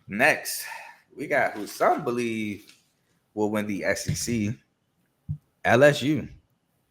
Next, we got who some believe will win the SEC, LSU.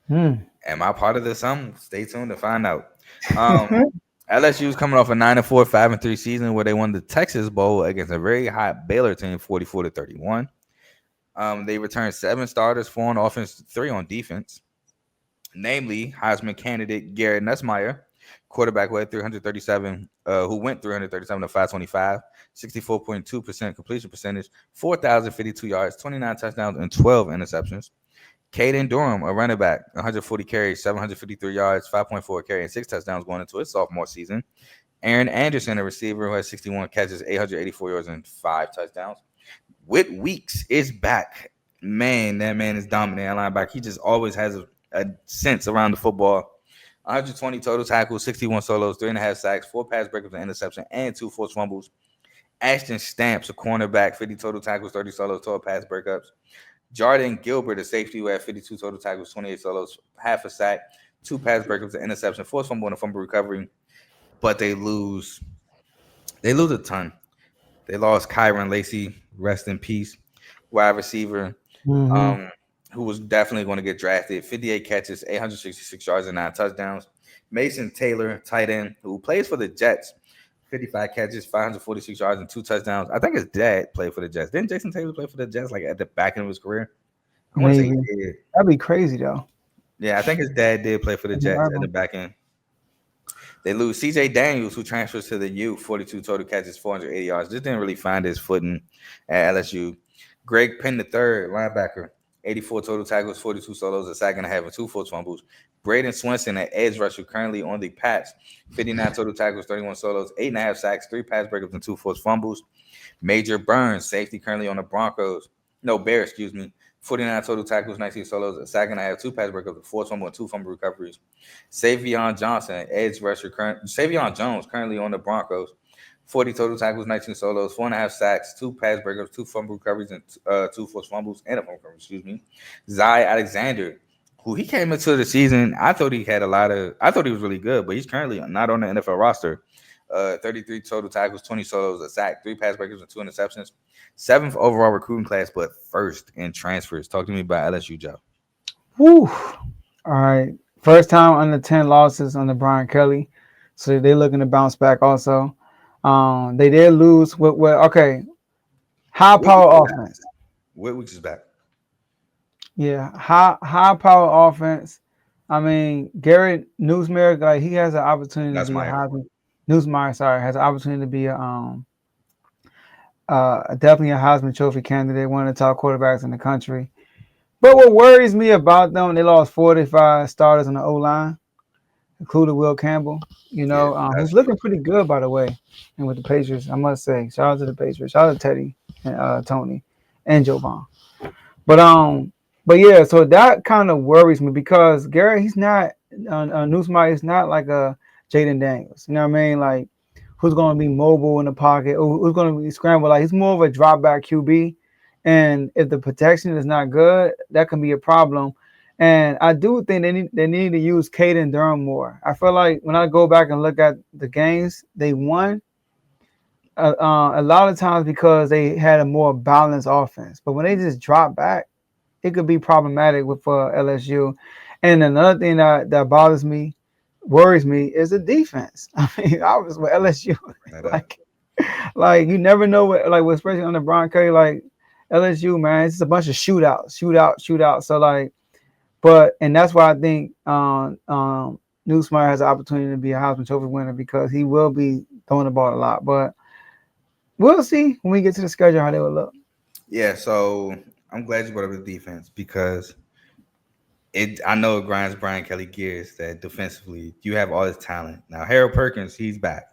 Hmm. Am I part of the some? Stay tuned to find out. Um, LSU is coming off a 9-4, 5-3 season where they won the Texas Bowl against a very hot Baylor team, 44-31. They returned 7 starters, 4 on offense, 3 on defense. Namely Heisman candidate Garrett Nussmeier, quarterback who had 337, who went 337 to 525, 64.2% completion percentage, 4,052 yards, 29 touchdowns, and 12 interceptions. Caden Durham, a running back, 140 carries, 753 yards, 5.4 carry, and 6 touchdowns going into his sophomore season. Aaron Anderson, a receiver who has 61 catches, 884 yards, and 5 touchdowns. Whit Weeks is back. Man, that man is dominant at linebacker. He just always has a sense around the football. 120 total tackles, 61 solos, 3.5 sacks, 4 pass breakups, an interception, and 2 forced fumbles. Ashton Stamps, a cornerback, 50 total tackles, 30 solos, 12 pass breakups. Jordan Gilbert, a safety who had 52 total tackles, 28 solos, half a sack, 2 pass breakups, an interception, forced fumble, and a fumble recovery. But they lose. They lose a ton. They lost Kyron Lacey, rest in peace, wide receiver, Mm-hmm. um, who was definitely going to get drafted. 58 catches, 866 yards, and 9 touchdowns. Mason Taylor, tight end, who plays for the Jets, 55 catches, 546 yards, and 2 touchdowns. I think his dad played for the Jets. Didn't Jason Taylor play for the Jets like at the back end of his career? I want to say Maybe he did. that'd be crazy though. Yeah, I think his dad did play for the Jets at the back end. They lose CJ Daniels, who transfers to the U, 42 total catches, 480 yards. Just didn't really find his footing at LSU. Greg Penn III, linebacker, 84 total tackles, 42 solos, a sack and a half, and 2 forced fumbles. Braden Swenson, an edge rusher, currently on the Pats, 59 total tackles, 31 solos, 8.5 sacks, 3 pass breakups, and 2 forced fumbles. Major Burns, safety, currently on the Broncos. No, Bears, excuse me. 49 total tackles, 19 solos, a sack and a half, 2 pass breakups, a forced fumble, and 2 fumble recoveries. Savion Johnson, edge rusher, Savion Jones, currently on the Broncos. 40 total tackles, 19 solos, 4.5 sacks, 2 pass breakups, 2 fumble recoveries, and 2 forced fumbles, and a fumble recovery, excuse me. Zai Alexander, who he came into the season, I thought he had I thought he was really good, but he's currently not on the NFL roster. 33 total tackles, 20 solos, a sack, 3 pass breakups, and 2 interceptions. 7th overall recruiting class, but first in transfers. Talk to me about LSU, Joe. Whew. All right. First time under 10 losses under Brian Kelly. So they're looking to bounce back also. They did lose with okay. High Whit Weeks power is back. offense. Whit Weeks is back. Yeah. High power offense. I mean, Garrett Newsmeyer, like he has an opportunity to That's be a Meyer. Heisman. Newsmeyer, sorry, has an opportunity to be a definitely a Heisman Trophy candidate, one of the top quarterbacks in the country. But what worries me about them, they lost 45 starters on the O line, including Will Campbell. Yeah, Who's that's looking huge. pretty good, by the way, and with the Patriots, I must say, shout out to the Patriots, shout out to Teddy and Tony and Joe Vaughn. But but yeah, so that kind of worries me because Garrett, he's not Newsmeyer, he's not like a Jaden Daniels. You know what I mean? Like who's going to be mobile in the pocket, or who's going to be scrambled. Like he's more of a drop back QB, and if the protection is not good, that can be a problem. And I do think they need to use Caden Durham more. I feel like when I go back and look at the games they won, a lot of times because they had a more balanced offense. But when they just drop back, it could be problematic with LSU. And another thing that bothers me, worries me, is the defense. I mean, I was with LSU, That like like you never know what like especially on the Brian Curry, like LSU, man, it's just a bunch of shootout. So like, but and that's why I think Newsmeyer has the opportunity to be a Heisman Trophy winner because he will be throwing the ball a lot. But we'll see when we get to the schedule how they will look. yeah, so I'm glad you brought up the defense because I know it grinds Brian Kelly gears that defensively you have all this talent. Now Harold Perkins, he's back.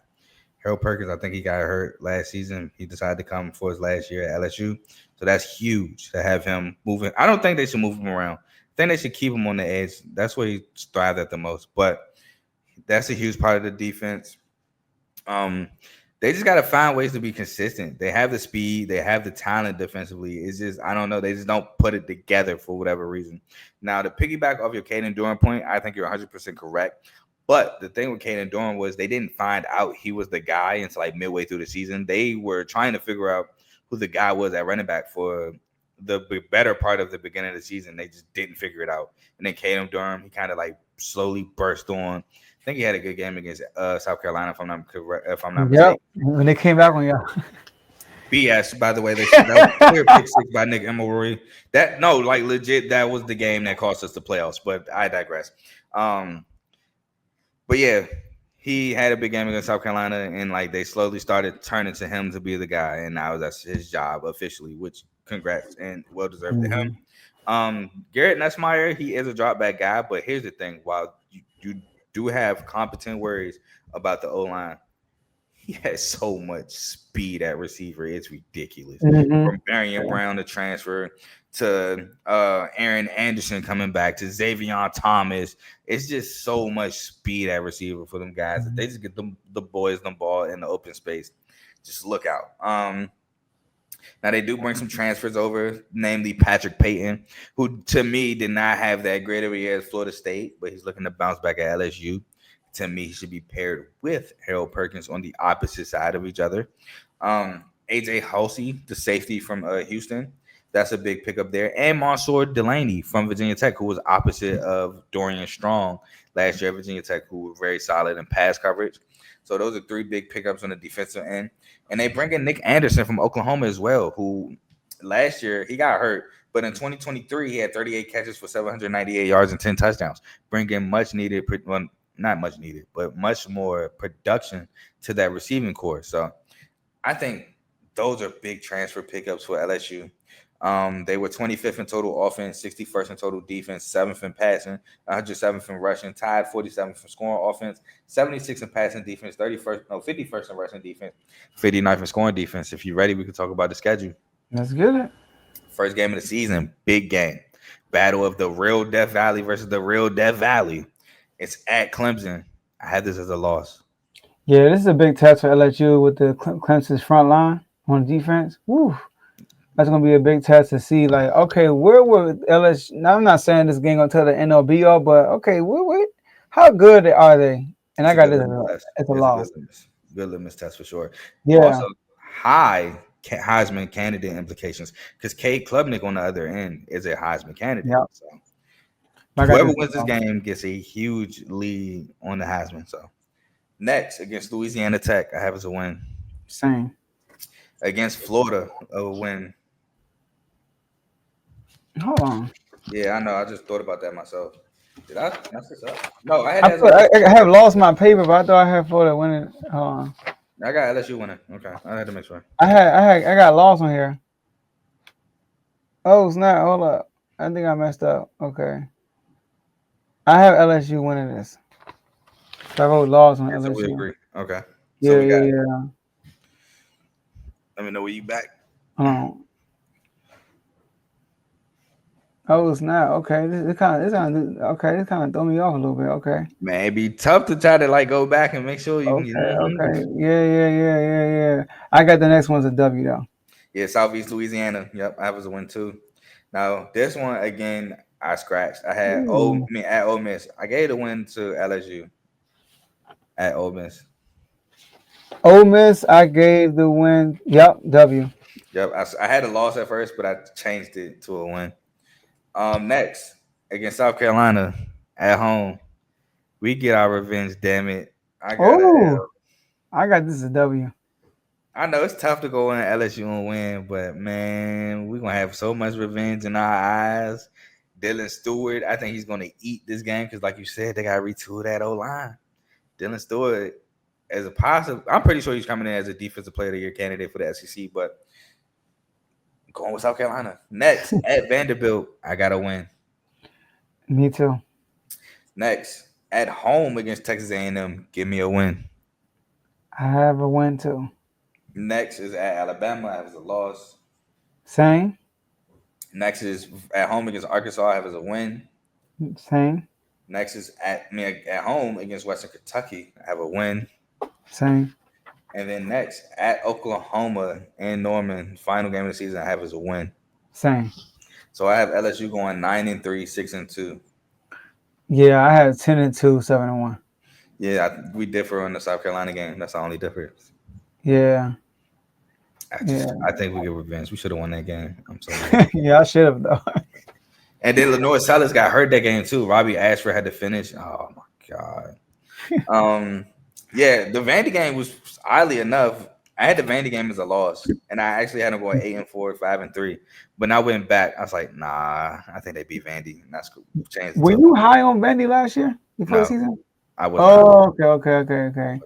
Harold Perkins, I think he got hurt last season. He decided to come for his last year at LSU. So that's huge to have him moving. I don't think they should move him around. I think they should keep him on the edge. That's where he thrived at the most. But that's a huge part of the defense. Um, they just got to find ways to be consistent. They have the speed, they have the talent defensively. It's just I don't know. They just don't put it together for whatever reason. Now, to piggyback off your Caden Durham point, I think you're 100% correct. But the thing with Caden Durham was they didn't find out he was the guy until like midway through the season. They were trying to figure out who the guy was at running back for the better part of the beginning of the season. They just didn't figure it out. And then Caden Durham, he kind of like slowly burst on. I think he had a good game against South Carolina, if I'm not correct, if I'm not Yep. mistaken. When they came back on y'all. BS, by the way, that was a clear pick six by Nick Emery. That no, like legit, that was the game that cost us the playoffs. But I digress. Um, but yeah, he had a big game against South Carolina, and like they slowly started turning to him to be the guy, and now that's his job officially. Which congrats and well deserved to him. Mhm. Garrett Nussmeier, he is a drop back guy, but here's the thing: while you do have competent worries about the O line, he has so much speed at receiver. It's ridiculous. Mhm. From Marion Brown to transfer to Aaron Anderson coming back to Xavier Thomas. It's just so much speed at receiver for them guys. If they just get the boys the ball in the open space, just look out. Now they do bring some transfers over, namely Patrick Payton, who to me did not have that great of a year at Florida State, but he's looking to bounce back at LSU. To me, he should be paired with Harold Perkins on the opposite side of each other. AJ Halsey, the safety from Houston, that's a big pickup there, and Mansour Delaney from Virginia Tech, who was opposite of Dorian Strong last year at Virginia Tech, who were very solid in pass coverage. So those are three big pickups on the defensive end. And they bring in Nick Anderson from Oklahoma as well, who last year he got hurt, but in 2023 he had 38 catches for 798 yards and 10 touchdowns, bringing much needed, well, not much needed, but much more production to that receiving core. So I think those are big transfer pickups for LSU. They were 25th in total offense, 61st in total defense, 7th in passing, 107th in rushing, tied 47th in scoring offense, 76th in passing defense, 51st in rushing defense, 59th in scoring defense. If you're ready, we can talk about the schedule. Let's get it. First game of the season, big game. Battle of the real Death Valley versus the real Death Valley. It's at Clemson. I had this as a loss. Yeah, this is a big test for LSU with the Clemson's front line on defense. Woo. That's gonna be a big test to see, like, okay, where will LSU? Now, I'm not saying this game gonna tell the NLB all, but okay, how good are they? And It's I a got good this litmus test. as a It's a loss. good litmus test for sure. Also, Yeah, high Heisman candidate implications because Cade Klubnik on the other end is a Heisman candidate. yeah, So I got whoever this as wins a this loss. game gets a huge lead on the Heisman. So next against Louisiana Tech, I have as a win. Same. Against Florida, a win. Hold on. Yeah, I know. I just thought about that myself. Did I mess this up? No, I had I it as a put, loss. I have lost my paper, but I thought I had Florida winning. Hold on. I got LSU winning. Okay, I had to make sure. I got lost on here. Oh snap! Hold up. I think I messed up. Okay. I have LSU winning this. So I wrote lost on Yeah, so we LSU. agree. Okay, so Yeah, we got. yeah, yeah. Let me know where you back. Hold on. Oh snap! Okay, this kind of threw me off a little bit. Okay, Man, it'd be tough to try to like go back and make sure you can. okay. Yeah. I got the next one's a W though. Yeah, Southeast Louisiana. Yep, I was a win too. Now this one again, I scratched. I had Ooh. at Ole Miss. I gave the win to LSU at Ole Miss. Ole Miss, I gave the win. Yep, W. Yep, I had a loss at first, but I changed it to a win. Next against South Carolina at home, we get our revenge. Damn it, I got a Oh, L. I got this as a W. I know it's tough to go in LSU and win, but man, we're gonna have so much revenge in our eyes. Dylan Stewart, I think he's gonna eat this game because, like you said, they gotta retool that O line. Dylan Stewart as a possible, I'm pretty sure he's coming in as a defensive player of the year candidate for the SEC, but going with South Carolina. Next at Vanderbilt, I gotta win. Me too. Next at home against Texas A&M, give me a win. I have a win too. Next is at Alabama, I have as a loss. Same, Next is at home against Arkansas, I have as a win. same, Next is at home against Western Kentucky. I have a win. same. And then next at Oklahoma and Norman, final game of the season, I have as a win. Same. So I have LSU going 9-3, 6-2. Yeah, I had 10-2, 7-1. Yeah, we differ on the South Carolina game. That's the only difference. Yeah, I yeah, think we get revenge. We should have won that game. I'm so mad. yeah. I should have though. And then Lenore Salas got hurt that game too. Robbie Ashford had to finish. Oh my god. Um, yeah, the Vandy game was oddly enough. I had the Vandy game as a loss, and I actually had them going 8-4, 5-3. But I went back. I was like, nah, I think they beat Vandy. And that's cool. Changed it Were to you high on Vandy last year before the no. season? I wasn't high. Oh, okay.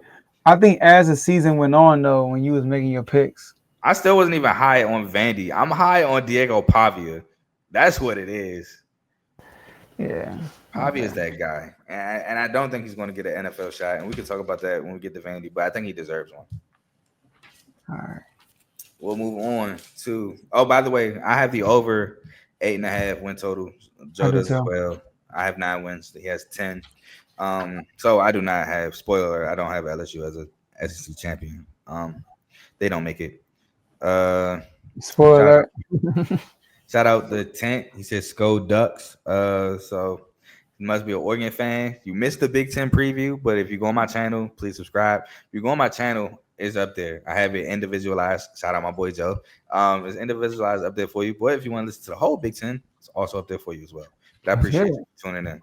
I think as the season went on, though, when you was making your picks, I still wasn't even high on Vandy. I'm high on Diego Pavia. That's what it is. yeah. Pavia Okay. is that guy, and I don't think he's going to get an NFL shot. And we can talk about that when we get to Vandy, but I think he deserves one. All right. We'll move on to. Oh, by the way, I have the over 8.5 win total. I Joe do does as too. well. I have 9 wins. He has 10. So I do not have spoiler. I don't have LSU as a SEC champion. They don't make it. Uh, shout Spoiler. Shout out the tent. He says Sko Ducks. So you must be an Oregon fan. You missed the Big Ten preview, but if you go on my channel, please subscribe. If you go on my channel, it's up there. I have it individualized. Shout out my boy Joe. It's individualized up there for you. But if you want to listen to the whole Big Ten, it's also up there for you as well. But I Let's get appreciate it. you tuning in.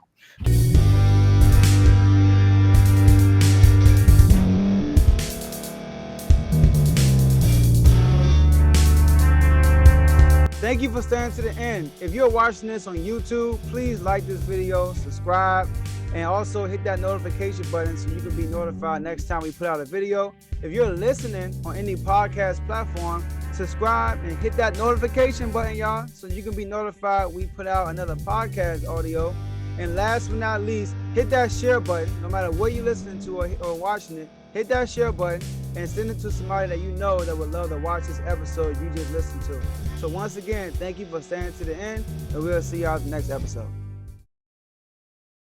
Thank you for staying to the end. If you're watching this on YouTube, please like this video, subscribe, and also hit that notification button so you can be notified next time we put out a video. If you're listening on any podcast platform, subscribe and hit that notification button, y'all, so you can be notified we put out another podcast audio. And last but not least, hit that share button. No matter what you're listening to or watching it, hit that share button and send it to somebody that you know that would love to watch this episode you just listened to. So once again, thank you for staying to the end, and we'll see y'all in the next episode.